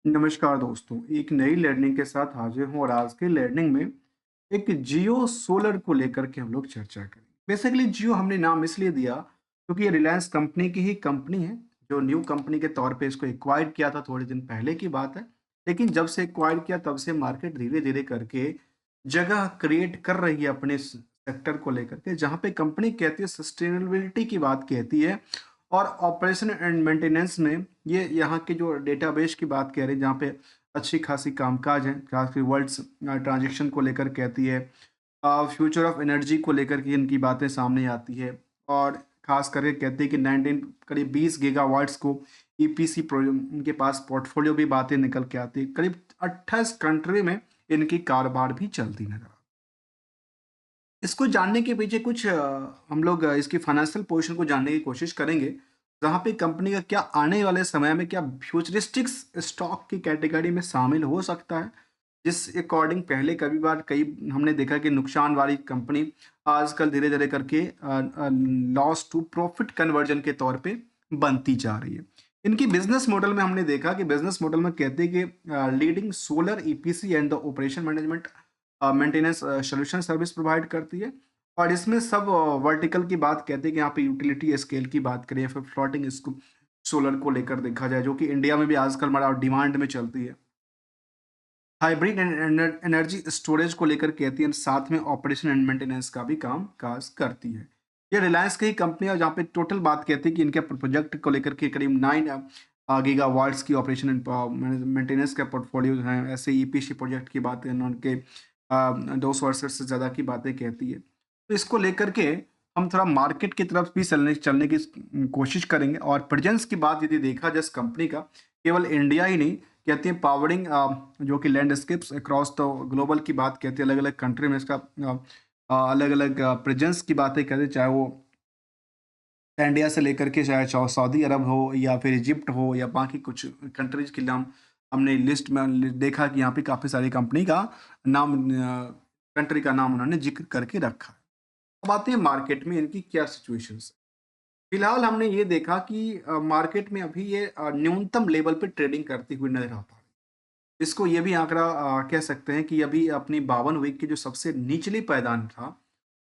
नमस्कार दोस्तों, एक नई लर्निंग के साथ हाजिर हूँ और आज की लर्निंग में एक जियो सोलर को लेकर के हम लोग चर्चा करेंगे। बेसिकली जियो हमने नाम इसलिए दिया क्योंकि ये रिलायंस कंपनी की ही कंपनी है, जो न्यू कंपनी के तौर पे इसको एक्वायर किया था, थोड़े दिन पहले की बात है। लेकिन जब से एक्वायर किया तब से मार्केट धीरे-धीरे करके जगह क्रिएट कर रही है अपने स सेक्टर को लेकर के, जहाँ पे कंपनी कहती है सस्टेनेबिलिटी की बात कहती है और ऑपरेशन एंड मेंटेनेंस में ये यहाँ के जो डेटाबेस की बात कह रहे हैं, जहाँ पे अच्छी खासी कामकाज है, खासकर वर्ल्ड्स ट्रांजेक्शन को लेकर कहती है, फ्यूचर ऑफ एनर्जी को लेकर के इनकी बातें सामने आती है और खास करके कहते हैं कि 19 करीब 20 गीगावाट्स को ईपीसी इनके पास पोर्टफोलियो भी बातें निकल के आती है। करीब 28 कंट्री में इनकी कारोबार भी चलती नजर आती है। इसको जानने के पीछे कुछ हम लोग इसकी फाइनेंशियल पोजीशन को जानने की कोशिश करेंगे, जहाँ पे कंपनी का क्या आने वाले समय में क्या फ्यूचरिस्टिक्स स्टॉक की कैटेगरी में शामिल हो सकता है, जिस अकॉर्डिंग पहले कभी बार कई हमने देखा कि नुकसान वाली कंपनी आजकल धीरे-धीरे करके लॉस टू प्रॉफिट कन्वर्जन के तौर पे बनती जा रही है। इनकी बिज़नेस मॉडल में हमने देखा कि बिज़नेस मॉडल में कहते हैं कि leading solar EPC and the operation management maintenance solution service provide करती है और इसमें सब वर्टिकल की बात कहते हैं कि यहाँ पे यूटिलिटी स्केल की बात करें या फिर फ्लोटिंग इसको सोलर को लेकर देखा जाए, जो कि इंडिया में भी आजकल बड़ा डिमांड में चलती है। हाइब्रिड एनर्जी स्टोरेज को लेकर कहती है, साथ में ऑपरेशन एंड मेंटेनेंस का भी काम काज करती है। ये रिलायंस की ही कंपनी है, जहाँ पे टोटल बात कहती है कि इनके प्रोजेक्ट को लेकर के करीब 9 गीगावाट्स की ऑपरेशन एंड मेंटेनेंस का पोर्टफोलियो है। ऐसे ईपीसी प्रोजेक्ट की बातें उनके 268 से ज़्यादा की बातें कहती है। तो इसको लेकर के हम थोड़ा मार्केट की तरफ भी चलने चलने की कोशिश करेंगे और प्रेजेंस की बात यदि देखा जाए इस कंपनी का, केवल इंडिया ही नहीं, कहती है पावरिंग जो कि लैंडस्केप्स अक्रॉस द ग्लोबल की बात कहती है, अलग अलग कंट्री में इसका अलग अलग प्रेजेंस की बातें कहते हैं, चाहे वो इंडिया से लेकर के चाहे सऊदी अरब हो या फिर इजिप्ट हो या बाकी कुछ कंट्रीज के नाम हमने लिस्ट में देखा कि यहाँ पे काफ़ी सारी कंपनी का नाम कंट्री का नाम उन्होंने जिक्र करके रखा है। अब आते हैं मार्केट में इनकी क्या सिचुएशन है। फिलहाल हमने ये देखा कि मार्केट में अभी ये न्यूनतम लेवल पे ट्रेडिंग करती हुई नजर आ पा रही है। इसको ये भी आंकड़ा कह सकते हैं कि अभी अपनी 52 वीक की जो सबसे निचली पायदान था,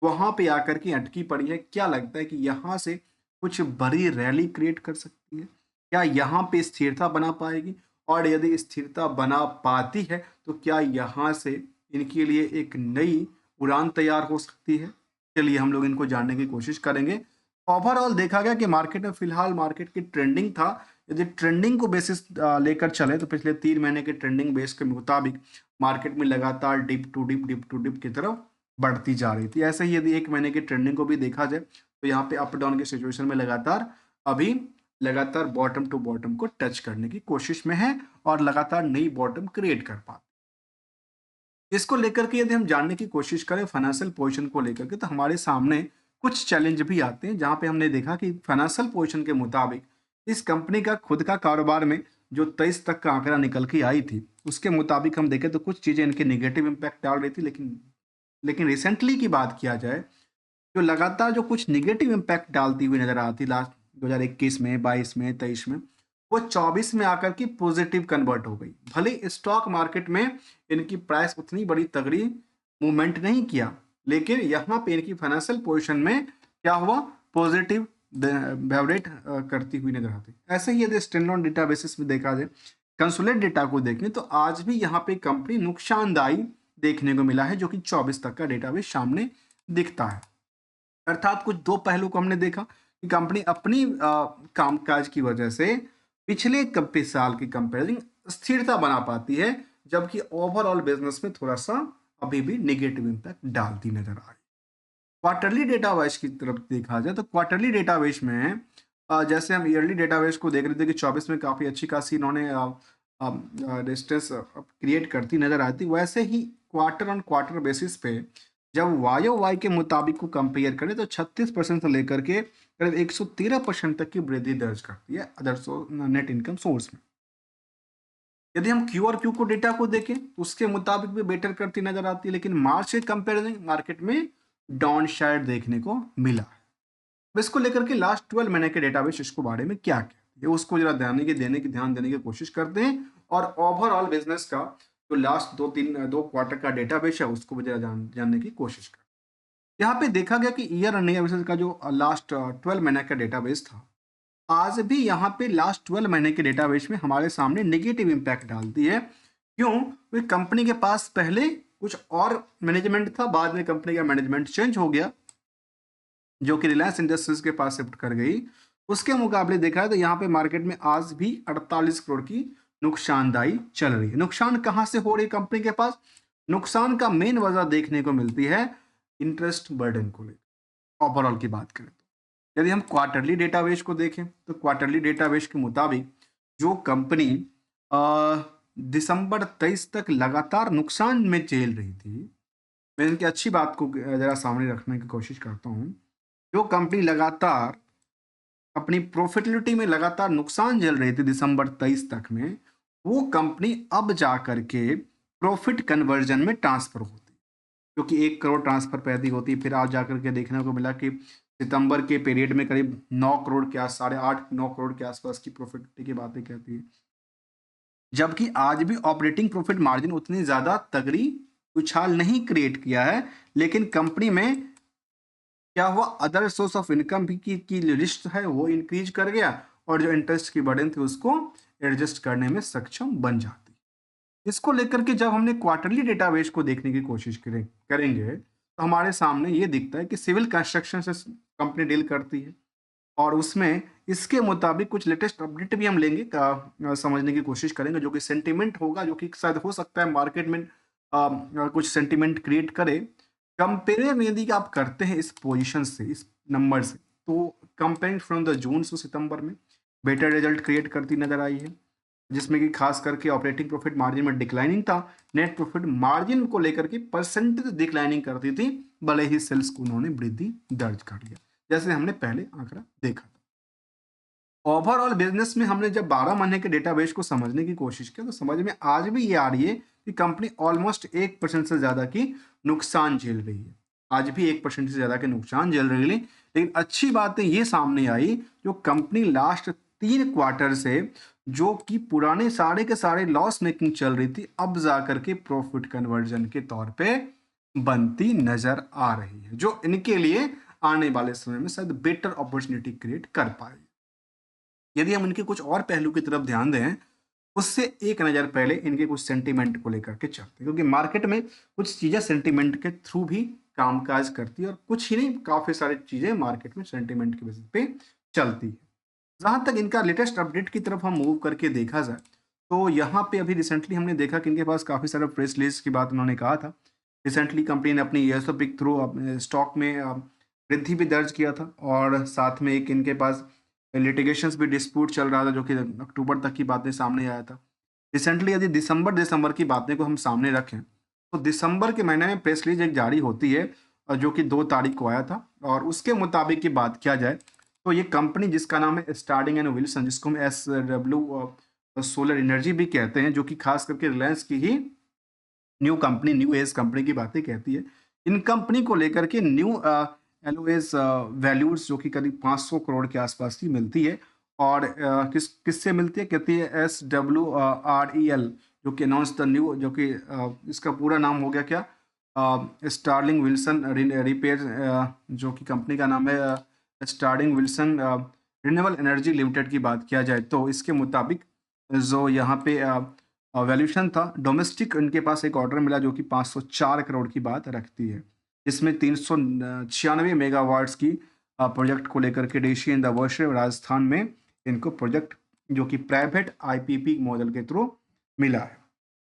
वहाँ पे आकर के अटकी पड़ी है। क्या लगता है कि यहाँ से कुछ बड़ी रैली क्रिएट कर सकती है? क्या यहाँ पे स्थिरता बना पाएगी? और यदि स्थिरता बना पाती है, तो क्या यहाँ से इनके लिए एक नई उड़ान तैयार हो सकती है? चलिए हम लोग इनको जानने की कोशिश करेंगे। ओवरऑल देखा गया कि मार्केट में फिलहाल मार्केट की ट्रेंडिंग था। यदि ट्रेंडिंग को बेसिस लेकर चले तो पिछले 3 महीने के ट्रेंडिंग बेस के मुताबिक मार्केट में लगातार डिप टू डिप की तरफ बढ़ती जा रही थी। ऐसे ही यदि 1 महीने की ट्रेंडिंग को भी देखा जाए तो यहाँ पे अप डाउन की सिचुएशन में अभी लगातार बॉटम टू बॉटम को टच करने की कोशिश में है और लगातार नई बॉटम क्रिएट कर पा इसको लेकर के यदि हम जानने की कोशिश करें फाइनेंशियल पोजीशन को लेकर के, तो हमारे सामने कुछ चैलेंज भी आते हैं, जहां पे हमने देखा कि फाइनेंशियल पोजीशन के मुताबिक इस कंपनी का खुद का कारोबार में जो 23 तक का आंकड़ा निकल के आई थी, उसके मुताबिक हम देखें तो कुछ चीजें इनके नेगेटिव इम्पैक्ट डाल रही थी। लेकिन लेकिन रिसेंटली की बात किया जाए, जो लगातार जो कुछ नेगेटिव इम्पैक्ट डालती हुई नजर आती लास्ट 2021 में, 22 में, 23 में, वो 24 में आकर के पॉजिटिव कन्वर्ट हो गई। भले स्टॉक मार्केट में इनकी प्राइस उतनी बड़ी तगड़ी मूवमेंट नहीं किया, लेकिन यहाँ पे इनकी फाइनेंशियल पोजीशन में क्या हुआ, पॉजिटिव बेवरेट करती हुई नजर आती। ऐसे ही यदि स्टैंडअलोन डेटा बेसिस में देखा जाए, कंसोलिडेटेड डेटा को देखें तो आज भी यहाँ पे कंपनी नुकसानदायी देखने को मिला है, जो कि 24 तक का डेटाबेस सामने दिखता है। अर्थात कुछ दो पहलू को हमने देखा कि कंपनी अपनी कामकाज की वजह से पिछले साल की कंपेरिजन स्थिरता बना पाती है, जबकि ओवरऑल बिजनेस में थोड़ा सा अभी भी नेगेटिव इम्पैक्ट डालती नजर आ रही। क्वार्टरली डेटाबेस की तरफ देखा जाए तो क्वार्टरली डेटाबेस में जैसे हम ईयरली डेटाबेस को देख रहे थे कि 24 में काफ़ी अच्छी खासी इन्होंने रेजिस्टेंस क्रिएट करती नजर आती, वैसे ही क्वार्टर ऑन क्वार्टर बेसिस पे जब वाई ओ वाई के मुताबिक को कंपेयर करें तो 36% से लेकर के करीब 113% तक की वृद्धि दर्ज करती है अदर नेट इनकम सोर्स में। यदि हम क्यू और क्यू को डेटा को देखें तो उसके मुताबिक भी बेटर करती नजर आती है, लेकिन मार्च के कंपेरिजन मार्केट में डाउन साइड देखने को मिला है। अब इसको लेकर के लास्ट 12 महीने के डेटाबेस इसको बारे में क्या कहते हैं, है, उसको जरा ध्यान देने की कोशिश करते हैं और ओवरऑल बिजनेस का जो लास्ट 2 क्वार्टर का डेटाबेस है उसको भी जरा जानने की कोशिश करें। यहाँ पे देखा गया कि ईयर अर्निंग एनालिसिस का जो लास्ट 12 महीने का डेटाबेस था, आज भी यहाँ पे लास्ट 12 महीने के डेटाबेस में हमारे सामने नेगेटिव इम्पैक्ट डालती है। क्यों? क्योंकि कंपनी के पास पहले कुछ और मैनेजमेंट था, बाद में कंपनी का मैनेजमेंट चेंज हो गया, जो कि रिलायंस इंडस्ट्रीज के पास शिफ्ट कर गई। उसके मुकाबले देखा है तो यहाँ पे मार्केट में आज भी 48 करोड़ की नुकसानदायी चल रही है। नुकसान कहाँ से हो रही है कंपनी के पास? नुकसान का मेन वजह देखने को मिलती है इंटरेस्ट बर्डन को लेकर। ओवरऑल की बात करें तो यदि हम क्वार्टरली डेटाबेस को देखें तो क्वार्टरली डेटाबेस के मुताबिक जो कंपनी दिसंबर 23 तक लगातार नुकसान में झेल रही थी, मैं इनकी अच्छी बात को जरा सामने रखने की कोशिश करता हूँ। जो कंपनी लगातार अपनी प्रॉफिटेबिलिटी में लगातार नुकसान झेल रही थी दिसंबर 23 तक में, वो कंपनी अब जा करके प्रॉफिट कन्वर्जन में ट्रांसफर होती, क्योंकि 1 करोड़ ट्रांसफर पैदी होती। फिर आज जाकर के देखने को मिला कि सितंबर के पीरियड में करीब 9 करोड़ के आस 8.5-9 करोड़ के आसपास की प्रॉफिट की बातें कहती है, जबकि आज भी ऑपरेटिंग प्रॉफिट मार्जिन उतनी ज़्यादा तगड़ी उछाल नहीं क्रिएट किया है। लेकिन कंपनी में क्या हुआ, अदर सोर्स ऑफ इनकम की लिस्ट है वो इंक्रीज कर गया और जो इंटरेस्ट की बर्डन थी उसको एडजस्ट करने में सक्षम बन जाती। इसको लेकर के जब हमने क्वार्टरली डेटाबेस को देखने की कोशिश करेंगे तो हमारे सामने ये दिखता है कि सिविल कंस्ट्रक्शन से कंपनी डील करती है और उसमें इसके मुताबिक कुछ लेटेस्ट अपडेट भी हम लेंगे समझने की कोशिश करेंगे, जो कि सेंटिमेंट होगा, जो कि शायद हो सकता है मार्केट में कुछ सेंटिमेंट क्रिएट करे। कंपेयर यदि आप करते हैं इस पोजीशन से, इस नंबर से, तो comparing from the June to September में बेटर रिजल्ट क्रिएट करती नजर आई है, जिसमें कि खास करके ऑपरेटिंग प्रॉफिट मार्जिन में डिक्लाइनिंग था, नेट प्रॉफिट मार्जिन को लेकर के परसेंटेज डिक्लाइनिंग करती थी, भले ही सेल्स को उन्होंने वृद्धि दर्ज कर लिया, जैसे हमने पहले आंकड़ा देखा था। ओवरऑल बिजनेस में हमने जब 12 महीने के डेटाबेस को समझने की कोशिश की तो समझ में आज भी ये आ रही है कि कंपनी ऑलमोस्ट 1% से ज्यादा की नुकसान झेल रही है। आज भी 1% से ज्यादा के नुकसान झेल रही है। लेकिन अच्छी बातें ये सामने आई, जो कंपनी लास्ट 3 क्वार्टर से जो कि पुराने सारे के सारे लॉस मेकिंग चल रही थी, अब जाकर के प्रॉफिट कन्वर्जन के तौर पे बनती नजर आ रही है, जो इनके लिए आने वाले समय में शायद बेटर अपॉर्चुनिटी क्रिएट कर पाए। यदि हम इनके कुछ और पहलू की तरफ ध्यान दें, उससे एक नज़र पहले इनके कुछ सेंटीमेंट को लेकर के चलते हैं, क्योंकि मार्केट में कुछ चीज़ें सेंटीमेंट के थ्रू भी कामकाज करती है और कुछ ही नहीं, काफ़ी सारी चीज़ें मार्केट में सेंटीमेंट की बेसिस पे चलती है। जहाँ तक इनका लेटेस्ट अपडेट की तरफ हम मूव करके देखा जाए तो यहाँ पे अभी रिसेंटली हमने देखा कि इनके पास काफ़ी सारा प्रेस रिलीज की बात उन्होंने कहा था। रिसेंटली कंपनी ने अपनी ईयर्स ऑफ पिक थ्रू अपने स्टॉक में वृद्धि भी दर्ज किया था और साथ में एक इनके पास लिटिगेशंस भी डिस्प्यूट चल रहा था, जो कि अक्टूबर तक की बातें सामने आया था। रिसेंटली यदि दिसंबर की बातें को हम सामने रखें तो दिसंबर के महीने में प्रेस रिलीज एक जारी होती है जो कि 2 तारीख को आया था, और उसके मुताबिक की बात किया जाए तो ये कंपनी जिसका नाम है स्टार्डिंग एंड विल्सन, जिसको हम SW सोलर एनर्जी भी कहते हैं, जो कि खास करके रिलायंस की ही न्यू एज कंपनी की बातें कहती है। इन कंपनी को लेकर के न्यू एलओएस वैल्यूज जो कि करीब 500 करोड़ के आसपास की मिलती है, और किससे मिलती है, कहती है SWREL, जो कि अनाउंस द न्यू, जो कि इसका पूरा नाम हो गया क्या, स्टार्लिंग विल्सन रिपेयर, जो कि कंपनी का नाम है Sterling Wilson renewable energy limited की बात किया जाए तो इसके मुताबिक जो यहाँ पे वैल्यूशन था डोमेस्टिक, इनके पास एक ऑर्डर मिला जो कि 504 करोड़ की बात रखती है, जिसमें 396 मेगावाट्स की प्रोजेक्ट को लेकर के डेशी एंड वर्षे राजस्थान में इनको प्रोजेक्ट जो कि प्राइवेट IPP मॉडल के थ्रू मिला है।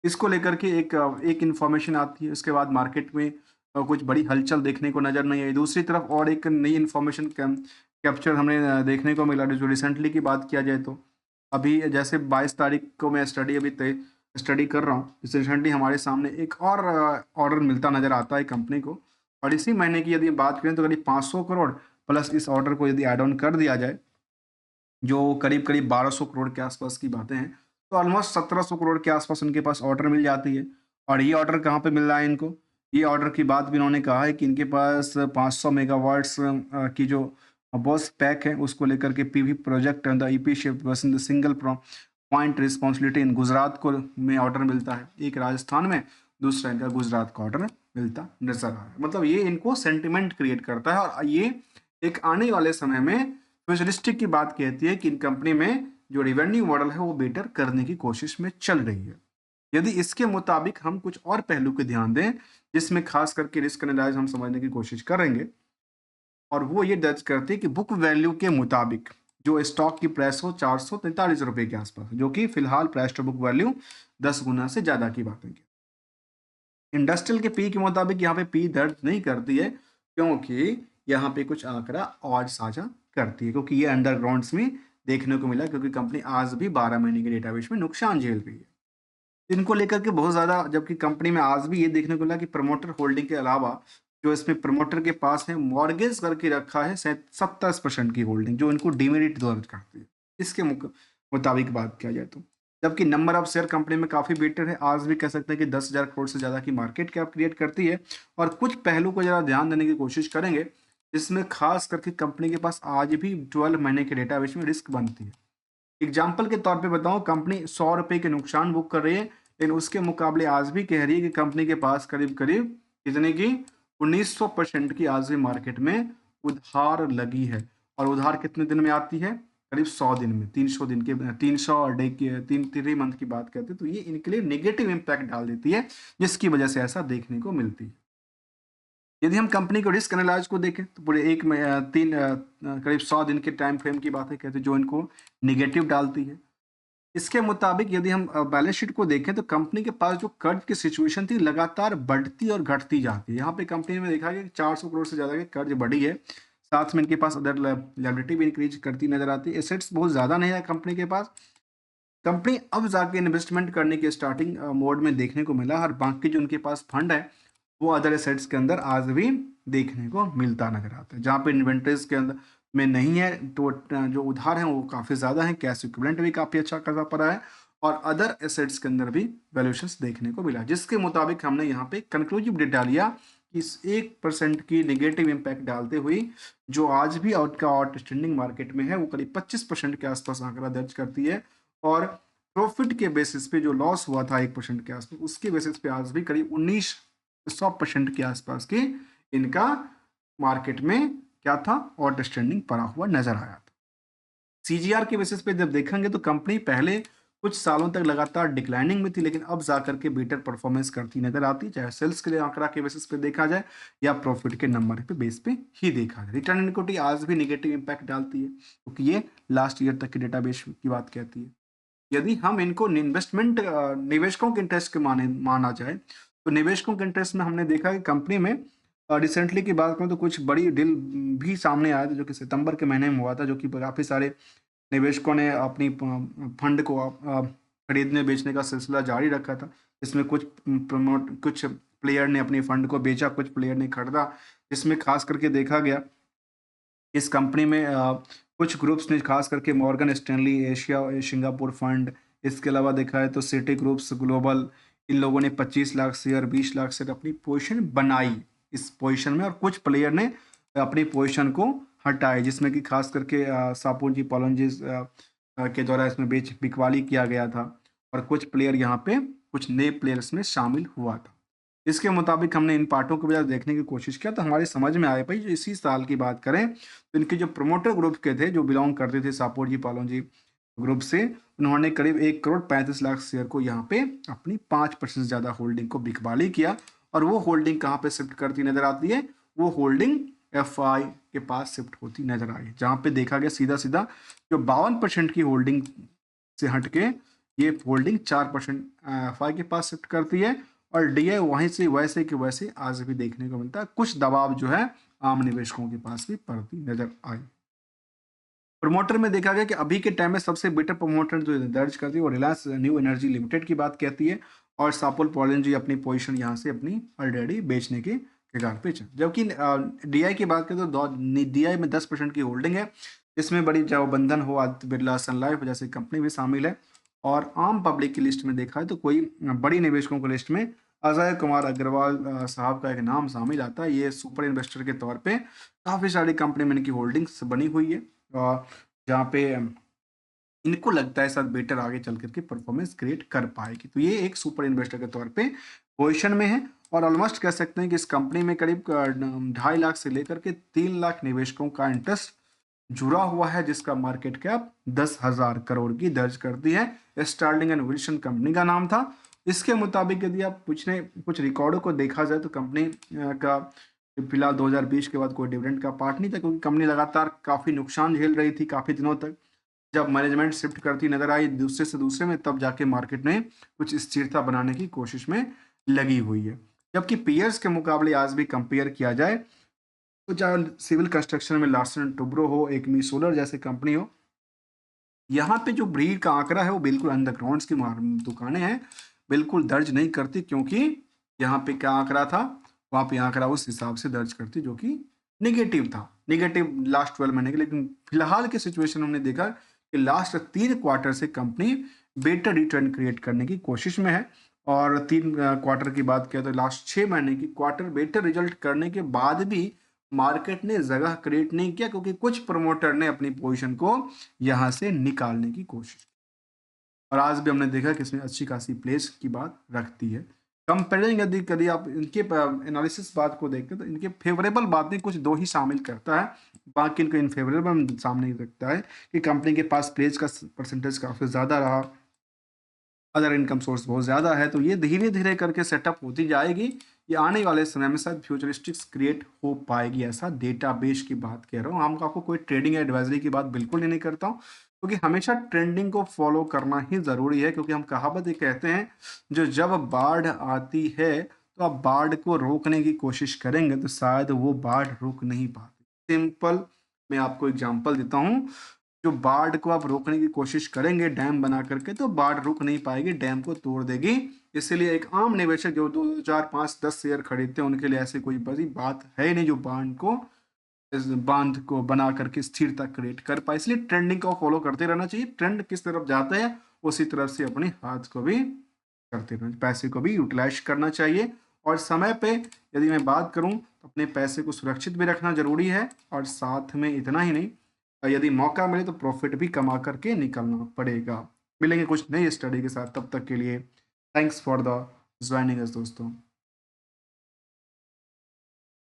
इसको लेकर के एक इन्फॉर्मेशन आती है, उसके बाद मार्केट में कुछ बड़ी हलचल देखने को नजर नहीं आई। दूसरी तरफ और एक नई इन्फॉर्मेशन कैप्चर हमने देखने को मिला, जो रिसेंटली की बात किया जाए तो अभी जैसे 22 तारीख को मैं स्टडी कर रहा हूँ, इस रिसेंटली हमारे सामने एक और ऑर्डर मिलता नजर आता है कंपनी को, और इसी महीने की यदि बात करें तो करीब 500 करोड़ प्लस इस ऑर्डर को यदि ऐड ऑन कर दिया जाए, जो करीब करीब 1200 करोड़ के आसपास की बातें हैं, तो ऑलमोस्ट 1700 करोड़ के आसपास उनके पास ऑर्डर मिल जाती है। और ये ऑर्डर कहाँ पे मिल रहा है इनको, ये ऑर्डर की बात भी इन्होंने कहा है कि इनके पास 500 मेगावाट्स की जो बॉस पैक है उसको लेकर के PV project the EP shift Vasant single point responsibility इन गुजरात को में ऑर्डर मिलता है, एक राजस्थान में, दूसरा इनका गुजरात का ऑर्डर मिलता नजर आ रहा है। मतलब ये इनको सेंटिमेंट क्रिएट करता है और ये एक आने वाले समय में फ्यूचरिस्टिक की बात कहती है कि इन कंपनी में जो रेवेन्यू मॉडल है वो बेटर करने की कोशिश में चल रही है। यदि इसके मुताबिक हम कुछ और पहलू के ध्यान दें जिसमें खास करके रिस्क एनालाइज हम समझने की कोशिश करेंगे, और वो ये दर्ज करते हैं कि बुक वैल्यू के मुताबिक जो स्टॉक की प्राइस हो 443 रुपए के आसपास, जो कि फिलहाल प्राइस टू बुक वैल्यू 10 गुना से ज्यादा की बात है। इंडस्ट्रियल के पी के मुताबिक यहाँ पे पी दर्ज नहीं करती है क्योंकि यहाँ पे कुछ आंकड़ा और साझा करती है, क्योंकि ये अंडरग्राउंड्स में देखने को मिला, क्योंकि कंपनी आज भी 12 महीने के डेटाबेस में नुकसान झेल रही है इनको लेकर के बहुत ज्यादा। जबकि कंपनी में आज भी ये देखने को मिला कि प्रमोटर होल्डिंग के अलावा जो इसमें प्रमोटर के पास है मॉर्गेज करके रखा है 70% की होल्डिंग, जो इनको डिमेरिट दर्ज करती है इसके मुताबिक बात किया जाए तो। जबकि नंबर ऑफ शेयर कंपनी में काफी बेटर है, आज भी कह सकते हैं कि 10,000 करोड़ से ज्यादा की मार्केट कैप क्रिएट करती है। और कुछ पहलू को जरा ध्यान देने की कोशिश करेंगे जिसमें खास करके कंपनी के पास आज भी 12 महीने के डेटाबेस में रिस्क बनती है। एग्जाम्पल के तौर पे बताऊं, कंपनी 100 रुपए के नुकसान बुक कर रही है, लेकिन उसके मुकाबले आज भी कह रही है कि कंपनी के पास करीब करीब कितने की 1900% की आज भी मार्केट में उधार लगी है। और उधार कितने दिन में आती है? करीब 100 दिन में, 300 दिन के 300 डे की 3 मंथ की बात करते हैं, तो ये इनके लिए नेगेटिव इम्पैक्ट डाल देती है, जिसकी वजह से ऐसा देखने को मिलती है। यदि हम कंपनी को रिस्क एनालाइज को देखें तो पूरे करीब 100 दिन के टाइम फ्रेम की बातें कहते हैं जो इनको निगेटिव डालती है। इसके मुताबिक यदि हम बैलेंस शीट को देखें तो कंपनी के पास जो कर्ज की सिचुएशन थी लगातार बढ़ती और घटती जाती है। यहाँ पे कंपनी में देखा गया कि 400 करोड़ से ज़्यादा की कर्ज बढ़ी है, साथ में इनके पास अदर लायबिलिटी भी इंक्रीज करती नजर आती है। एसेट्स बहुत ज़्यादा नहीं है कंपनी के पास। कंपनी अब जाके इन्वेस्टमेंट करने के स्टार्टिंग मोड में देखने को मिला, और बाकी जो उनके पास फंड है वो अदर एसेट्स के अंदर आज भी देखने को मिलता नजर आता है। जहाँ पे इन्वेंट्रीज के अंदर में नहीं है तो जो उधार है वो काफ़ी ज़्यादा है, कैश इक्विवेलेंट भी काफ़ी अच्छा खासा पड़ा है, और अदर एसेट्स के अंदर भी वैल्यूएशंस देखने को मिला, जिसके मुताबिक हमने यहाँ पे कंक्लूसिव डेटा लिया कि इस 1% की नेगेटिव इम्पैक्ट डालते हुए जो आज भी आउटस्टैंडिंग मार्केट में है वो करीब 25% के आसपास आंकड़ा दर्ज करती है। और प्रॉफिट के बेसिस पे जो लॉस हुआ था 1% के आसपास, उसके बेसिस पे आज भी करीब 100% के आसपास की इनका मार्केट में क्या था, आउटस्टैंडिंग पड़ा हुआ नजर आया था। सीजीआर के बेसिस पे जब देखेंगे तो कंपनी पहले कुछ सालों तक लगातार डिक्लाइनिंग में थी, लेकिन अब जाकर के बेटर परफॉर्मेंस करती नजर आती, चाहे सेल्स के लिए आंकड़ा के बेसिस पे देखा जाए या प्रॉफिट के नंबर पे बेस पे ही देखा जाए। रिटर्न ऑन इक्विटी आज भी नेगेटिव इंपैक्ट डालती है क्योंकि ये लास्ट ईयर तक के डेटाबेस की बात कहती है। यदि हम इनको इन्वेस्टमेंट निवेशकों के इंटरेस्ट के माना जाए तो निवेशकों के इंटरेस्ट में हमने देखा कि कंपनी में रिसेंटली की बात करें तो कुछ बड़ी डील भी सामने आया था जो कि सितंबर के महीने में हुआ था, जो कि काफ़ी सारे निवेशकों ने अपनी फंड को खरीदने बेचने का सिलसिला जारी रखा था। इसमें कुछ प्लेयर ने अपनी फंड को बेचा, कुछ प्लेयर ने खरीदा, जिसमें खास करके देखा गया इस कंपनी में कुछ ग्रुप्स ने खास करके Morgan Stanley Asia Singapore fund, इसके अलावा देखा है तो सिटी ग्रुप्स ग्लोबल, इन लोगों ने 25 लाख शेयर 20 लाख शेयर अपनी पोजीशन बनाई इस पोजीशन में, और कुछ प्लेयर ने अपनी पोजीशन को हटाए, जिसमें कि खास करके सापुर पॉलोंजी के द्वारा इसमें बिकवाली किया गया था, और कुछ प्लेयर यहाँ पे कुछ नए प्लेयर्स में शामिल हुआ था। इसके मुताबिक हमने इन पार्टों को भी देखने की कोशिश किया तो हमारे समझ में आया भाई, जो इसी साल की बात करें तो इनके जो प्रमोटर ग्रुप के थे जो बिलोंग करते थे सापुर पालोंजी ग्रुप से, उन्होंने करीब 1,35,00,000 शेयर को यहाँ पे अपनी 5% से ज्यादा होल्डिंग को बिकवाली किया। और वो होल्डिंग कहाँ पे शिफ्ट करती नजर आती है? वो होल्डिंग एफआई के पास शिफ्ट होती नजर आई, जहाँ पे देखा गया सीधा सीधा जो 52% की होल्डिंग से हटके ये होल्डिंग 4% एफआई के पास शिफ्ट करती है, और डीआई वहीं से वैसे के वैसे आज भी देखने को मिलता है। कुछ दबाव जो है आम निवेशकों के पास भी पड़ती नजर आई। प्रमोटर में देखा गया कि अभी के टाइम में सबसे बेटर प्रमोटर जो दर्ज करती है वो रिलायंस न्यू एनर्जी लिमिटेड की बात कहती है, और सापुल पॉलिन अपनी पोजीशन यहाँ से अपनी ऑलरेडी बेचने के कगार पे चल। जबकि डीआई की बात करें तो डीआई में 10% की होल्डिंग है, इसमें बड़ी चाहे वो बंधन हो, आदित्य बिरला, सन लाइफ जैसे कंपनी भी शामिल है। और आम पब्लिक की लिस्ट में देखा है तो कोई बड़ी निवेशकों की लिस्ट में अजय कुमार अग्रवाल साहब का एक नाम शामिल आता है। ये सुपर इन्वेस्टर के तौर पे काफ़ी सारी कंपनी में इनकी होल्डिंग्स बनी हुई है, जहाँ पे इनको लगता है शायद बेटर आगे चल करके परफॉर्मेंस क्रिएट कर पाएगी। तो ये एक सुपर इन्वेस्टर के तौर पे पोजीशन में है और ऑलमोस्ट कह सकते हैं कि इस कंपनी में करीब 2.5 लाख से लेकर के 3 लाख निवेशकों का इंटरेस्ट जुड़ा हुआ है, जिसका मार्केट कैप 10,000 करोड़ की दर्ज कर दी है। स्टार्लिंग एंड विल्सन कंपनी का नाम था। इसके मुताबिक यदि आप कुछ रिकॉर्डों को देखा जाए तो कंपनी का फिलहाल 2020 के बाद कोई डिविडेंड का पार्ट नहीं था, क्योंकि कंपनी लगातार काफ़ी नुकसान झेल रही थी काफ़ी दिनों तक। जब मैनेजमेंट शिफ्ट करती नजर आई दूसरे से दूसरे में, तब जाके मार्केट में कुछ स्थिरता बनाने की कोशिश में लगी हुई है। जबकि पीयर्स के मुकाबले आज भी कंपेयर किया जाए तो चाहे सिविल कंस्ट्रक्शन में लार्सन एंड टुब्रो हो, एकमी सोलर जैसे कंपनी हो, यहाँ पे जो भीड़ का आंकड़ा है वो बिल्कुल अंडरग्राउंड्स की दुकानें हैं, बिल्कुल दर्ज नहीं करती, क्योंकि यहाँ पे क्या आंकड़ा था वहाँ पे आंकड़ा उस हिसाब से दर्ज करती जो कि निगेटिव था, निगेटिव लास्ट 12 महीने के। लेकिन फिलहाल के सिचुएशन हमने देखा कि लास्ट 3 क्वार्टर से कंपनी बेटर रिटर्न क्रिएट करने की कोशिश में है। और 3 क्वार्टर की बात किया तो लास्ट 6 महीने की क्वार्टर बेटर रिजल्ट करने के बाद भी मार्केट ने जगह क्रिएट नहीं किया, क्योंकि कुछ प्रमोटर ने अपनी पोजीशन को यहाँ से निकालने की कोशिश की। और आज भी हमने देखा कि इसमें अच्छी खासी प्लेस की बात रखती है। कंपेयरिंग यदि कभी आप इनके एनालिसिस बात को देखते हैं तो इनके फेवरेबल बातें कुछ दो ही शामिल करता है, बाकी इनको इनफेवरेबल सामने रखता है कि कंपनी के पास प्लेस का परसेंटेज काफ़ी ज़्यादा रहा, अदर इनकम सोर्स बहुत ज़्यादा है। तो ये धीरे धीरे करके सेटअप होती जाएगी, ये आने वाले समय में शायद फ्यूचरिस्टिक्स क्रिएट हो पाएगी, ऐसा डेटाबेस की बात कह रहा हूँ। हम आपको कोई ट्रेडिंग या एडवाइजरी की बात बिल्कुल ही नहीं करता हूँ, क्योंकि हमेशा ट्रेंडिंग को फॉलो करना ही ज़रूरी है। क्योंकि हम कहावत ये कहते हैं, जो जब बाढ़ आती है तो आप बाढ़ को रोकने की कोशिश करेंगे तो शायद वो बाढ़ रुक नहीं पाती। सिंपल मैं आपको एग्जांपल देता हूँ, जो बाढ़ को आप रोकने की कोशिश करेंगे डैम बना करके तो बाढ़ रुक नहीं पाएगी, डैम को तोड़ देगी। इसीलिए एक आम निवेशक जो 2 4 5 10 शेयर खरीदते हैं उनके लिए ऐसी कोई बड़ी बात है ही नहीं जो इस बांध को बना करके स्थिरता क्रिएट कर पाए। इसलिए ट्रेंडिंग को फॉलो करते रहना चाहिए, ट्रेंड किस तरफ जाता है उसी तरफ से अपने हाथ को भी करते रहना, पैसे को भी यूटिलाइज करना चाहिए। और समय पे यदि मैं बात करूं तो अपने पैसे को सुरक्षित भी रखना जरूरी है, और साथ में इतना ही नहीं, यदि मौका मिले तो प्रॉफिट भी कमा करके निकलना पड़ेगा। मिलेंगे कुछ नई स्टडी के साथ, तब तक के लिए thanks for the joining us दोस्तों।